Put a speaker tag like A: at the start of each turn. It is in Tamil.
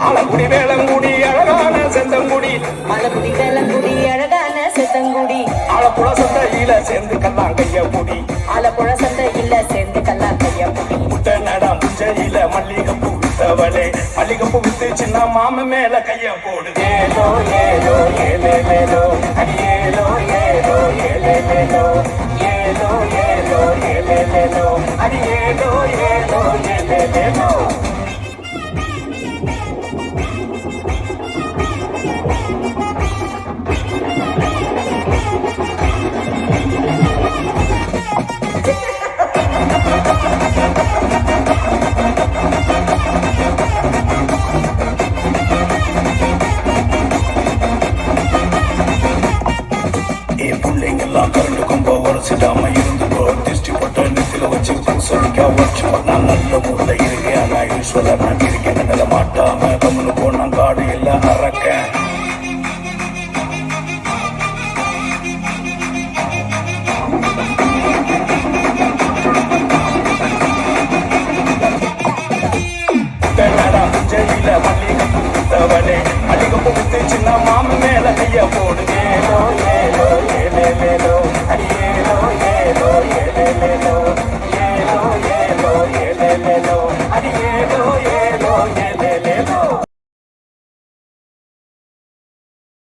A: ஆலக்குடி வேளங்குடி அழகான செந்தங்குடி
B: ஆலக்குடி வேளங்குடி அழகான செந்தங்குடி
A: ஆலப்புழ சந்தையில சேர்ந்து கல்லாம் கைய முடி
B: ஆலப்புழ சந்தையில சேர்ந்து கல்லாம் கைய முடி
A: முட்டை நட முச்சையில மல்லிகைப்பூ வித்தவளே மல்லிகைப்பூ வித்து சின்ன மாம மேல கைய போடு ஏலோ ஏலோ ஏலேலேலோ அடி ஏலோ ஏலோ ஏலேலேலோ ஏலோ ஏலோ ஏலேலேலோ அடி ஏலோ ஏலோ ஏலேலேலோ கரண்டு கொம்ப உரசிடாம இருந்துக்கோ திருஷ்டி போட்ட நெத்தில வச்சு பூசணிக்கா வச்சு நான் நல்ல முறையில் இருக்கேன் நான் ஈஸ்வரர் நான் இருக்கேன் நல்ல மாட்டாம கம்முன்னு போனா காடு எல்லாம் அறக்க ஜெயில மல்லிகைப்பூ வித்தவளே மல்லிகைப்பூ வித்து சின்ன மாம மேல கைய போடு ஏலோ